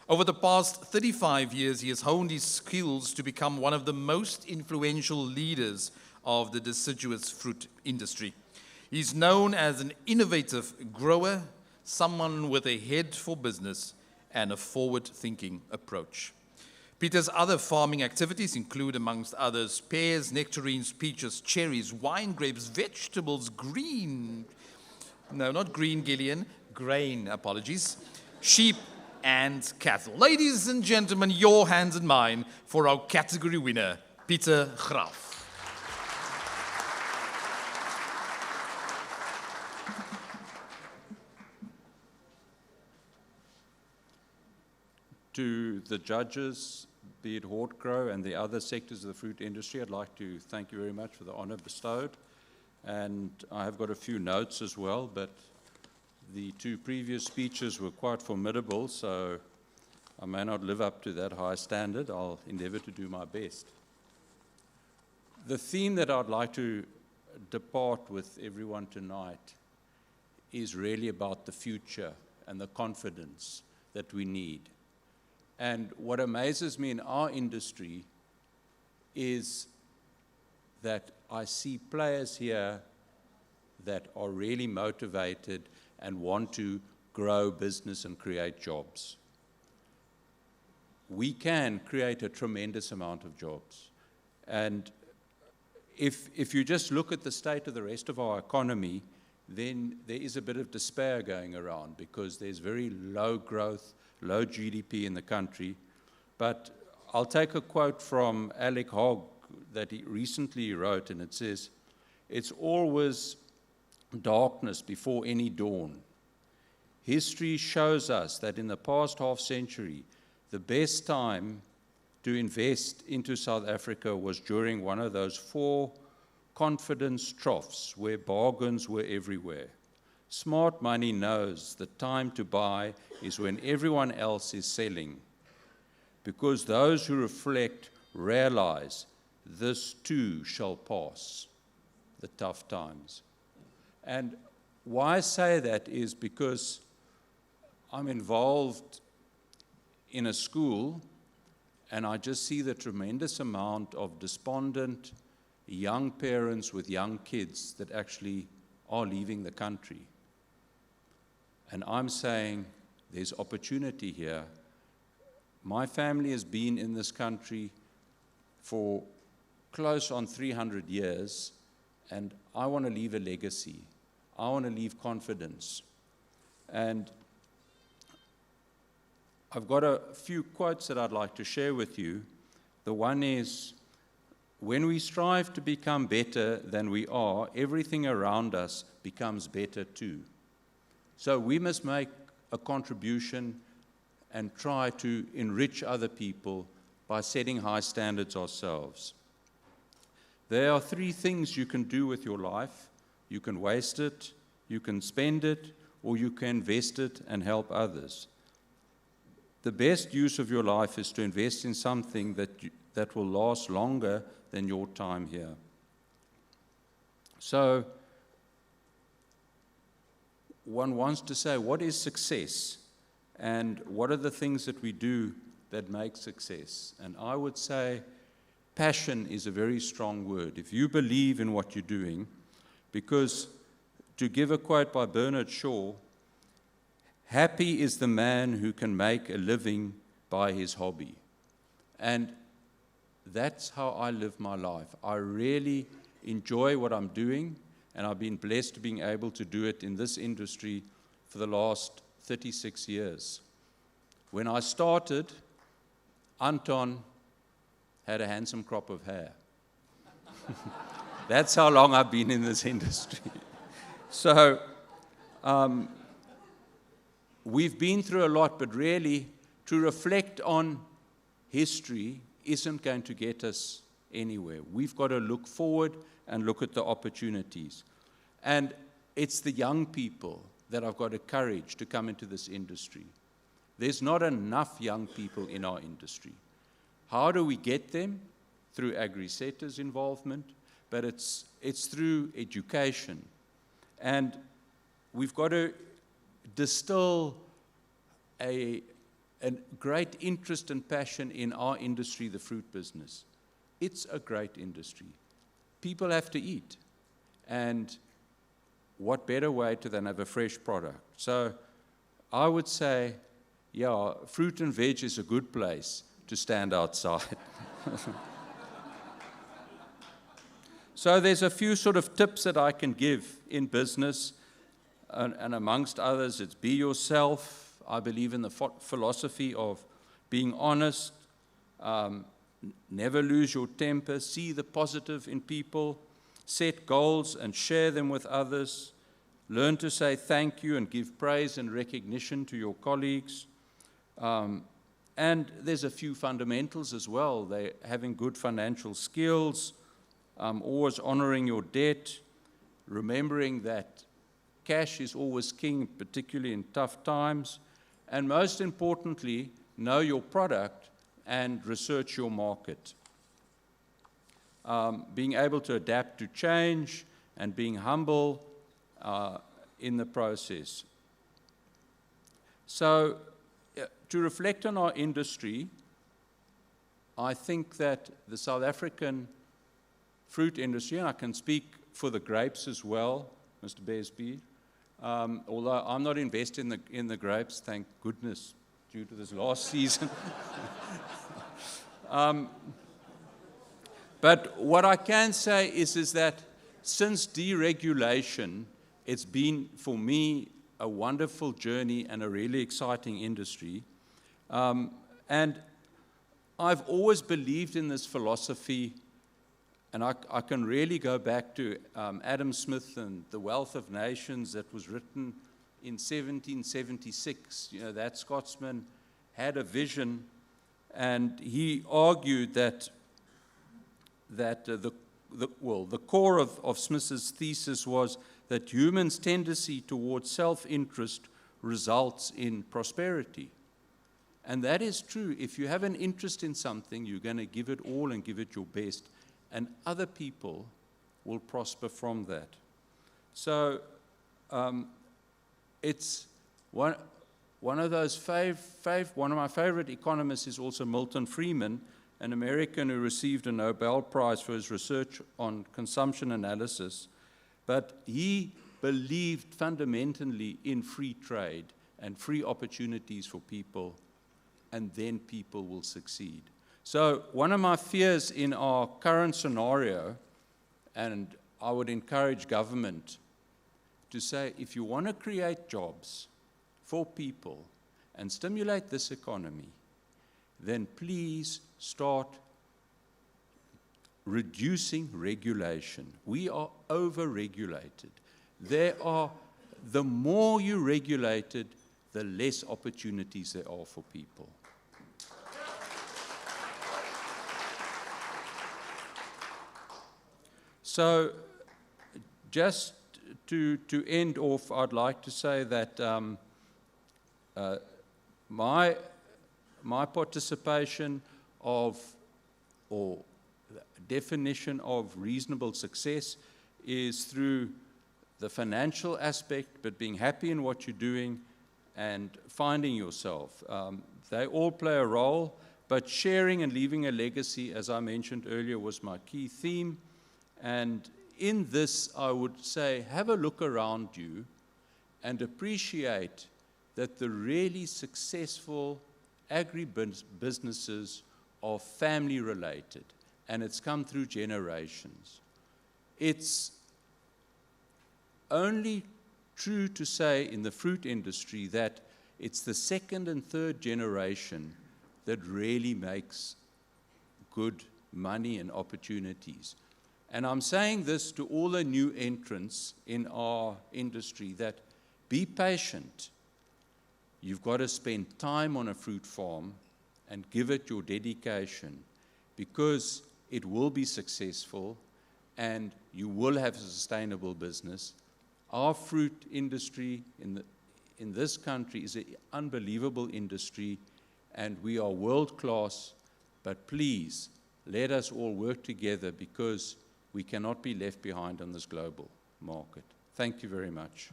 Over the past 35 years, he has honed his skills to become one of the most influential leaders of the deciduous fruit industry. He's known as an innovative grower, someone with a head for business and a forward-thinking approach. Pieter's other farming activities include, amongst others, pears, nectarines, peaches, cherries, wine grapes, vegetables, grain, apologies, sheep, and cattle. Ladies and gentlemen, your hands and mine for our category winner, Pieter Graaff. To the judges, be it Hortgrow and the other sectors of the fruit industry, I'd like to thank you very much for the honor bestowed. And I have got a few notes as well, but the two previous speeches were quite formidable, so I may not live up to that high standard. I'll endeavor to do my best. The theme that I'd like to depart with everyone tonight is really about the future and the confidence that we need. And what amazes me in our industry is that I see players here that are really motivated and want to grow business and create jobs. We can create a tremendous amount of jobs. And if you just look at the state of the rest of our economy, then there is a bit of despair going around because there's very low growth, low GDP in the country. But I'll take a quote from Alec Hogg that he recently wrote, and it says, "It's always darkness before any dawn. History shows us that in the past half century, the best time to invest into South Africa was during one of those 4 confidence troughs where bargains were everywhere. Smart money knows the time to buy is when everyone else is selling, because those who reflect realize this too shall pass, the tough times." And why I say that is because I'm involved in a school and I just see the tremendous amount of despondent young parents with young kids that actually are leaving the country. And I'm saying there's opportunity here. My family has been in this country for close on 300 years, and I want to leave a legacy. I want to leave confidence. And I've got a few quotes that I'd like to share with you. The one is, when we strive to become better than we are, everything around us becomes better too. So we must make a contribution and try to enrich other people by setting high standards ourselves. There are 3 things you can do with your life. You can waste it, you can spend it, or you can invest it and help others. The best use of your life is to invest in something that will last longer than your time here. So, one wants to say, what is success? And what are the things that we do that make success? And I would say passion is a very strong word. If you believe in what you're doing, because to give a quote by Bernard Shaw, "Happy is the man who can make a living by his hobby." And that's how I live my life. I really enjoy what I'm doing, and I've been blessed being able to do it in this industry for the last 36 years. When I started, Anton had a handsome crop of hair. That's how long I've been in this industry. So, we've been through a lot, but really, to reflect on history isn't going to get us anywhere. We've got to look forward and look at the opportunities. And it's the young people that have got the courage to come into this industry. There's not enough young people in our industry. How do we get them? Through AgriSetta's involvement, but it's through education. And we've got to distill a a great interest and passion in our industry, the fruit business. It's a great industry. People have to eat. And what better way to than have a fresh product? So I would say, yeah, fruit and veg is a good place to stand outside. So there's a few sort of tips that I can give in business, and amongst others, it's be yourself. I believe in the philosophy of being honest, never lose your temper, see the positive in people, set goals and share them with others, learn to say thank you and give praise and recognition to your colleagues. And there's a few fundamentals as well. They're having good financial skills, always honoring your debt, remembering that cash is always king, particularly in tough times, and most importantly, know your product and research your market. Being able to adapt to change and being humble in the process. So, to reflect on our industry, I think that the South African fruit industry, and I can speak for the grapes as well, Mr. Besby, although I'm not invested in the grapes, thank goodness, due to this last season. But what I can say is that since deregulation, it's been, for me, a wonderful journey and a really exciting industry. And I've always believed in this philosophy, and I can really go back to Adam Smith and The Wealth of Nations that was written in 1776. You know, that Scotsman had a vision, and he argued that the core of Smith's thesis was that humans' tendency towards self-interest results in prosperity. And that is true. If you have an interest in something, you're going to give it all and give it your best, and other people will prosper from that. So it's one of those one of my favorite economists is also Milton Friedman, an American who received a Nobel Prize for his research on consumption analysis, but he believed fundamentally in free trade and free opportunities for people, and then people will succeed. So one of my fears in our current scenario, and I would encourage government to say, if you want to create jobs for people and stimulate this economy, then please start reducing regulation. We are over-regulated. The more you regulate it, the less opportunities there are for people. So, just to end off, I'd like to say that my participation or definition of reasonable success is through the financial aspect, but being happy in what you're doing and finding yourself. They all play a role, but sharing and leaving a legacy, as I mentioned earlier, was my key theme. And in this, I would say, have a look around you and appreciate that the really successful agribusinesses are family related, and it's come through generations. It's only true to say in the fruit industry that it's the second and third generation that really makes good money and opportunities. And I'm saying this to all the new entrants in our industry, that be patient. You've got to spend time on a fruit farm and give it your dedication, because it will be successful and you will have a sustainable business. Our fruit industry in this country is an unbelievable industry, and we are world class, but please let us all work together, because we cannot be left behind on this global market. Thank you very much.